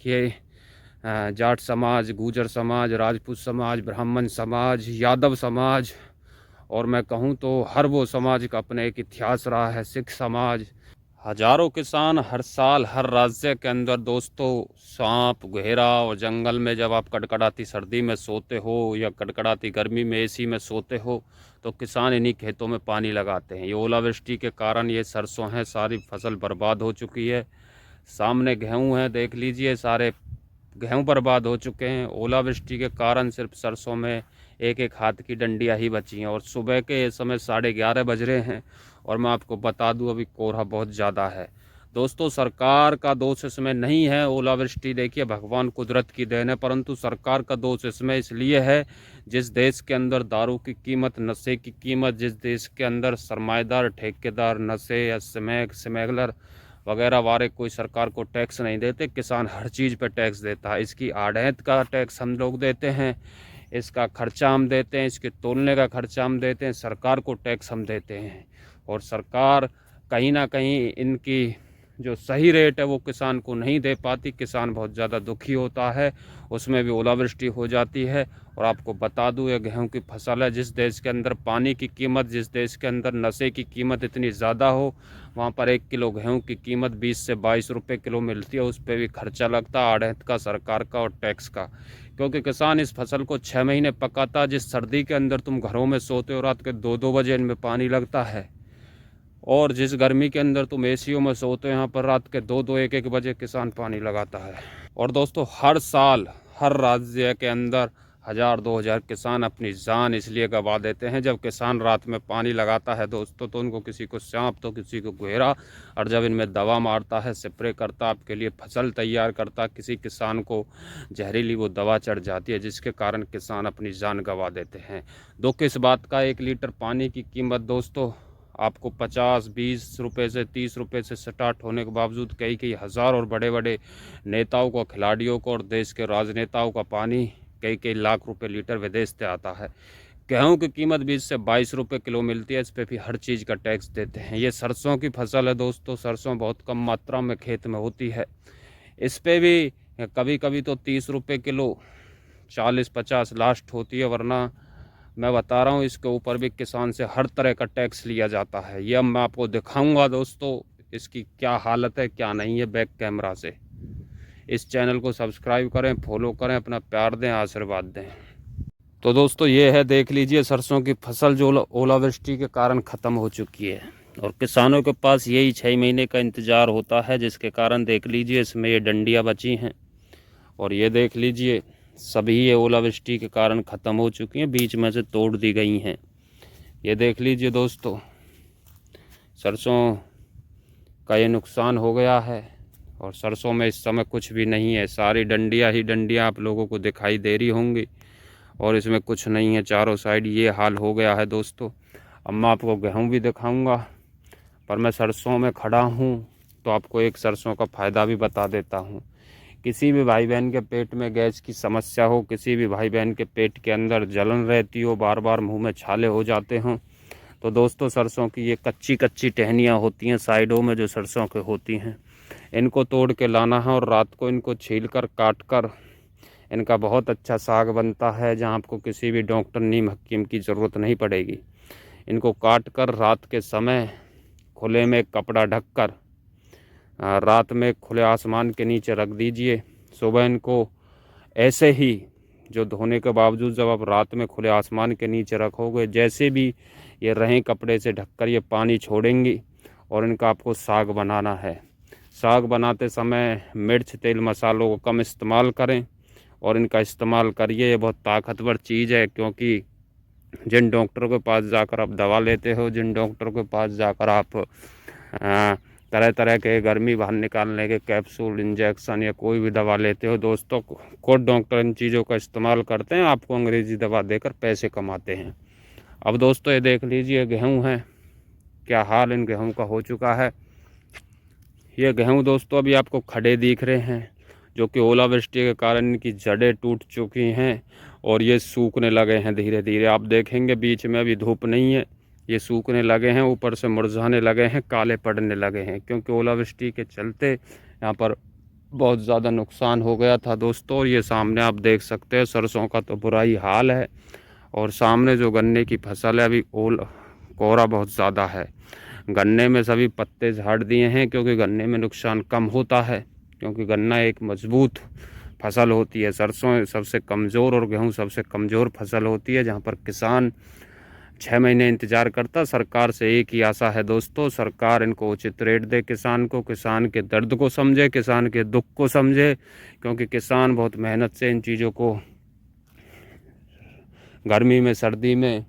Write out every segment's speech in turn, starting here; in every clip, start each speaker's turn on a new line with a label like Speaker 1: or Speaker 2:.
Speaker 1: देखिए जाट समाज, गुजर समाज, राजपूत समाज, ब्राह्मण समाज, यादव समाज और मैं कहूँ तो हर वो समाज का अपना एक इतिहास रहा है। सिख समाज, हजारों किसान हर साल हर राज्य के अंदर दोस्तों सांप, घेरा और जंगल में जब आप कड़कड़ाती सर्दी में सोते हो या कड़कड़ाती गर्मी में एसी में सोते हो तो किसान इन्हीं खेतों में पानी लगाते हैं। ये ओलावृष्टि के कारण ये सरसों है, सारी फसल बर्बाद हो चुकी है। सामने गेहूं है, देख लीजिए सारे गेहूं बर्बाद हो चुके हैं। ओलावृष्टि के कारण सिर्फ सरसों में एक एक हाथ की डंडियां ही बची हैं और सुबह के समय 11:30 बज रहे हैं और मैं आपको बता दूं अभी कोहरा बहुत ज़्यादा है। दोस्तों सरकार का दोष इसमें नहीं है। ओलावृष्टि देखिए भगवान कुदरत की देन है, परंतु सरकार का दोष इसमें इसलिए है जिस देश के अंदर दारू की कीमत, नशे की कीमत, जिस देश के अंदर सरमाएदार, ठेकेदार, नशे या स्मगलर वगैरह वाले कोई सरकार को टैक्स नहीं देते, किसान हर चीज़ पे टैक्स देता है। इसकी आढ़त का टैक्स हम लोग देते हैं, इसका खर्चा हम देते हैं, इसके तोलने का खर्चा हम देते हैं, सरकार को टैक्स हम देते हैं और सरकार कहीं ना कहीं इनकी जो सही रेट है वो किसान को नहीं दे पाती। किसान बहुत ज़्यादा दुखी होता है, उसमें भी ओलावृष्टि हो जाती है। और आपको बता दूं ये गेहूं की फसल है। जिस देश के अंदर पानी की कीमत, जिस देश के अंदर नशे की कीमत इतनी ज़्यादा हो, वहाँ पर 1 किलो गेहूं की कीमत 20 से 22 रुपये किलो मिलती है। उस पर भी खर्चा लगता है आढ़त का, सरकार का और टैक्स का, क्योंकि किसान इस फसल को 6 महीने पकाता। जिस सर्दी के अंदर तुम घरों में सोते हो रात के 2-2 बजे इनमें पानी लगता है और जिस गर्मी के अंदर तुम एसीओ में सोते हो यहाँ पर रात के 2-2, 1-1 बजे किसान पानी लगाता है। और दोस्तों हर साल हर राज्य के अंदर 1000-2000 किसान अपनी जान इसलिए गंवा देते हैं। जब किसान रात में पानी लगाता है दोस्तों तो उनको किसी को सांप तो किसी को घेरा, और जब इनमें दवा मारता है, स्प्रे करता, आपके लिए फसल तैयार करता, किसी किसान को जहरीली वो दवा चढ़ जाती है जिसके कारण किसान अपनी जान गंवा देते हैं। दुख इस बात का 1 लीटर पानी की कीमत दोस्तों आपको 50-20 रुपये से 30 रुपये से स्टार्ट होने के बावजूद कई कई हज़ार और बड़े बड़े नेताओं को, खिलाड़ियों को और देश के राजनेताओं का पानी कई कई लाख रुपए लीटर विदेश से आता है। गेहूं की कीमत 20 से 22 रुपये किलो मिलती है, इस पर भी हर चीज़ का टैक्स देते हैं। ये सरसों की फसल है दोस्तों, सरसों बहुत कम मात्रा में खेत में होती है, इस पर भी कभी कभी तो 30 रुपये किलो, 40-50 लास्ट होती है, वरना मैं बता रहा हूँ इसके ऊपर भी किसान से हर तरह का टैक्स लिया जाता है। ये अब मैं आपको दिखाऊंगा दोस्तों इसकी क्या हालत है क्या नहीं है बैक कैमरा से। इस चैनल को सब्सक्राइब करें, फॉलो करें, अपना प्यार दें, आशीर्वाद दें। तो दोस्तों ये है, देख लीजिए सरसों की फसल जो ओलावृष्टि के कारण ख़त्म हो चुकी है और किसानों के पास यही 6 महीने का इंतज़ार होता है, जिसके कारण देख लीजिए इसमें ये डंडियाँ बची हैं और ये देख लीजिए सभी ये ओलावृष्टि के कारण ख़त्म हो चुकी हैं, बीच में से तोड़ दी गई हैं। ये देख लीजिए दोस्तों सरसों का ये नुकसान हो गया है और सरसों में इस समय कुछ भी नहीं है, सारी डंडियाँ ही डंडियाँ आप लोगों को दिखाई दे रही होंगी और इसमें कुछ नहीं है। चारों साइड ये हाल हो गया है दोस्तों। अब मैं आपको गेहूँ भी दिखाऊंगा, पर मैं सरसों में खड़ा हूँ तो आपको एक सरसों का फ़ायदा भी बता देता हूँ। किसी भी भाई बहन के पेट में गैस की समस्या हो, किसी भी भाई बहन के पेट के अंदर जलन रहती हो, बार बार मुंह में छाले हो जाते हों, तो दोस्तों सरसों की ये कच्ची कच्ची टहनियाँ होती हैं साइडों में जो सरसों के होती हैं, इनको तोड़ के लाना है और रात को इनको छील कर काट कर इनका बहुत अच्छा साग बनता है, जहाँ आपको किसी भी डॉक्टर नीम हकीम की ज़रूरत नहीं पड़ेगी। इनको काट कर रात के समय खुले में कपड़ा ढक कर रात में खुले आसमान के नीचे रख दीजिए। सुबह इनको ऐसे ही जो धोने के बावजूद जब आप रात में खुले आसमान के नीचे रखोगे, जैसे भी ये रहें कपड़े से ढककर ये पानी छोड़ेंगी और इनका आपको साग बनाना है। साग बनाते समय मिर्च, तेल, मसालों को कम इस्तेमाल करें और इनका इस्तेमाल करिए। ये बहुत ताकतवर चीज़ है, क्योंकि जिन डॉक्टर के पास जाकर आप दवा लेते हो, जिन डॉक्टर के पास जाकर आप तरह तरह के गर्मी बाहर निकालने के कैप्सूल, इंजेक्शन या कोई भी दवा लेते हो दोस्तों, खुद डॉक्टर इन चीज़ों का इस्तेमाल करते हैं, आपको अंग्रेज़ी दवा देकर पैसे कमाते हैं। अब दोस्तों ये देख लीजिए गेहूं है, क्या हाल इन गेहूं का हो चुका है। ये गेहूं दोस्तों अभी आपको खड़े दिख रहे हैं, जो कि ओलावृष्टि के कारण इनकी जड़ें टूट चुकी हैं और ये सूखने लगे हैं धीरे धीरे। आप देखेंगे बीच में अभी धूप नहीं है, ये सूखने लगे हैं, ऊपर से मुरझाने लगे हैं, काले पड़ने लगे हैं, क्योंकि ओलावृष्टि के चलते यहाँ पर बहुत ज़्यादा नुकसान हो गया था दोस्तों। और ये सामने आप देख सकते हैं सरसों का तो बुरा ही हाल है। और सामने जो गन्ने की फसल है अभी कोहरा बहुत ज़्यादा है। गन्ने में सभी पत्ते झाड़ दिए हैं क्योंकि गन्ने में नुकसान कम होता है, क्योंकि गन्ना एक मजबूत फसल होती है। सरसों सबसे कमज़ोर और गेहूँ सबसे कमज़ोर फसल होती है, जहाँ पर किसान 6 महीने इंतज़ार करता। सरकार से एक ही आशा है दोस्तों, सरकार इनको उचित रेट दे, किसान को, किसान के दर्द को समझे, किसान के दुख को समझे, क्योंकि किसान बहुत मेहनत से इन चीज़ों को गर्मी में सर्दी में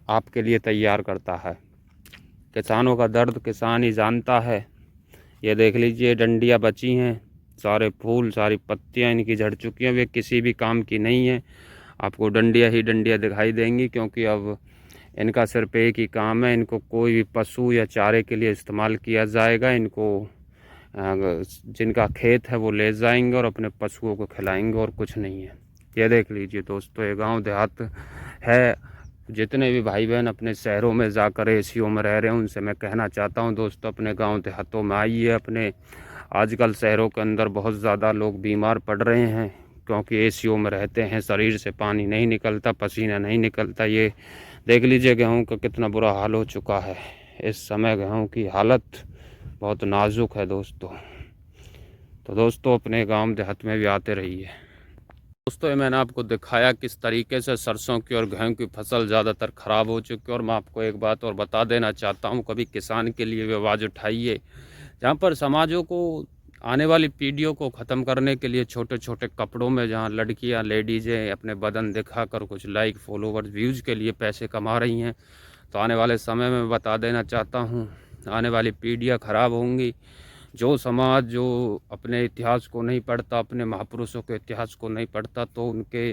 Speaker 1: आपके लिए तैयार करता है। किसानों का दर्द किसान ही जानता है। ये देख लीजिए डंडियाँ बची हैं, सारे फूल सारी पत्तियाँ इनकी झड़ चुकी हैं, वे किसी भी काम की नहीं है। आपको डंडियाँ ही डंडियाँ दिखाई देंगी, क्योंकि अब इनका सिर्फ एक ही काम है, इनको कोई भी पशु या चारे के लिए इस्तेमाल किया जाएगा। इनको जिनका खेत है वो ले जाएंगे और अपने पशुओं को खिलाएंगे, और कुछ नहीं है। ये देख लीजिए दोस्तों, ये गांव देहात है। जितने भी भाई बहन अपने शहरों में जाकर एसीओ में रह रहे हैं, उनसे मैं कहना चाहता हूं दोस्तों, अपने गांव देहातों में आइए। अपने आजकल शहरों के अंदर बहुत ज़्यादा लोग बीमार पड़ रहे हैं, क्योंकि एसीओ में रहते हैं, शरीर से पानी नहीं निकलता, पसीना नहीं निकलता। ये देख लीजिए गेहूं का कितना बुरा हाल हो चुका है। इस समय गेहूं की हालत बहुत नाजुक है दोस्तों। तो दोस्तों अपने गांव देहात में भी आते रहिए। दोस्तों ये मैंने आपको दिखाया किस तरीके से सरसों की और गेहूं की फसल ज़्यादातर ख़राब हो चुकी है। और मैं आपको एक बात और बता देना चाहता हूं, कभी किसान के लिए भी आवाज़ उठाइए। जहां पर समाजों को, आने वाली पीढ़ियों को ख़त्म करने के लिए छोटे छोटे कपड़ों में जहां लड़कियां लेडीज़ें अपने बदन दिखाकर कुछ लाइक फॉलोवर्स व्यूज़ के लिए पैसे कमा रही हैं, तो आने वाले समय में बता देना चाहता हूं, आने वाली पीढ़ियां ख़राब होंगी। जो समाज जो अपने इतिहास को नहीं पढ़ता, अपने महापुरुषों के इतिहास को नहीं पढ़ता, तो उनके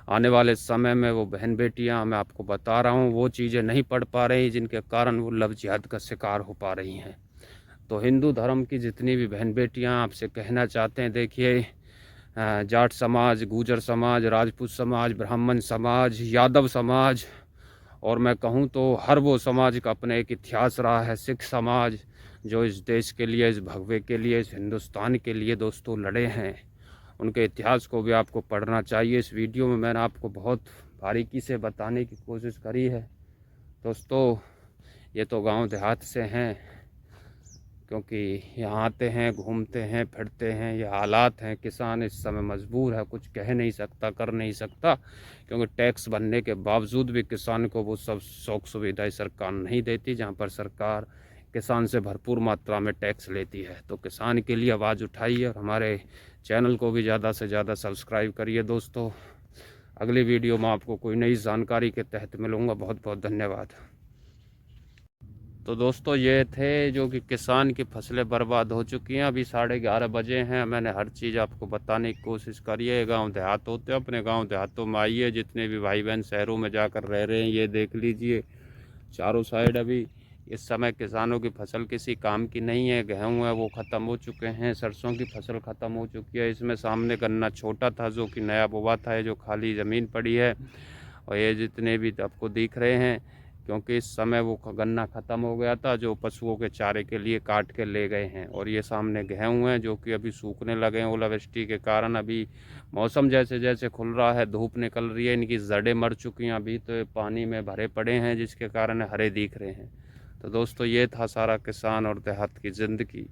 Speaker 1: आने वाले समय में वो बहन बेटियां, मैं आपको बता रहा हूँ, वो चीज़ें नहीं पढ़ पा रही, जिनके कारण वो लव जिहाद का शिकार हो पा रही हैं। तो हिंदू धर्म की जितनी भी बहन बेटियां आपसे कहना चाहते हैं, देखिए जाट समाज, गुजर समाज, राजपूत समाज, ब्राह्मण समाज, यादव समाज, और मैं कहूँ तो हर वो समाज का अपना एक इतिहास रहा है। सिख समाज जो इस देश के लिए, इस भगवे के लिए, इस हिंदुस्तान के लिए दोस्तों लड़े हैं, उनके इतिहास को भी आपको पढ़ना चाहिए। इस वीडियो में मैंने आपको बहुत बारीकी से बताने की कोशिश करी है दोस्तों। ये तो गांव देहात से हैं, क्योंकि यहाँ आते हैं, घूमते हैं, फिरते हैं, ये हालात हैं। किसान इस समय मजबूर है, कुछ कह नहीं सकता, कर नहीं सकता, क्योंकि टैक्स भरने के बावजूद भी किसान को वो सब शौक सुविधाएं सरकार नहीं देती, जहाँ पर सरकार किसान से भरपूर मात्रा में टैक्स लेती है। तो किसान के लिए आवाज़ उठाइए और हमारे चैनल को भी ज़्यादा से ज़्यादा सब्सक्राइब करिए दोस्तों। अगली वीडियो में आपको कोई नई जानकारी के तहत मिलूँगा। बहुत बहुत धन्यवाद। तो दोस्तों ये थे जो कि किसान की फसलें बर्बाद हो चुकी हैं। अभी 11:30 बजे हैं। मैंने हर चीज़ आपको बताने की कोशिश करी है। गांव देहात होते हैं, अपने गांव देहातों में आइए। जितने भी भाई बहन शहरों में जाकर रह रहे हैं, ये देख लीजिए चारों साइड अभी इस समय किसानों की फसल किसी काम की नहीं है। गेहूँ है वो ख़त्म हो चुके हैं, सरसों की फसल ख़त्म हो चुकी है। इसमें सामने गन्ना छोटा था जो कि नया बोआ था, ये जो खाली ज़मीन पड़ी है, और ये जितने भी आपको दिख रहे हैं, क्योंकि इस समय वो गन्ना ख़त्म हो गया था जो पशुओं के चारे के लिए काट के ले गए हैं। और ये सामने गेहूँ हैं जो कि अभी सूखने लगे हैं ओलावृष्टि के कारण। अभी मौसम जैसे जैसे खुल रहा है, धूप निकल रही है, इनकी जड़ें मर चुकी हैं, अभी तो ये पानी में भरे पड़े हैं, जिसके कारण हरे दिख रहे हैं। तो दोस्तों ये था सारा किसान और देहात की ज़िंदगी।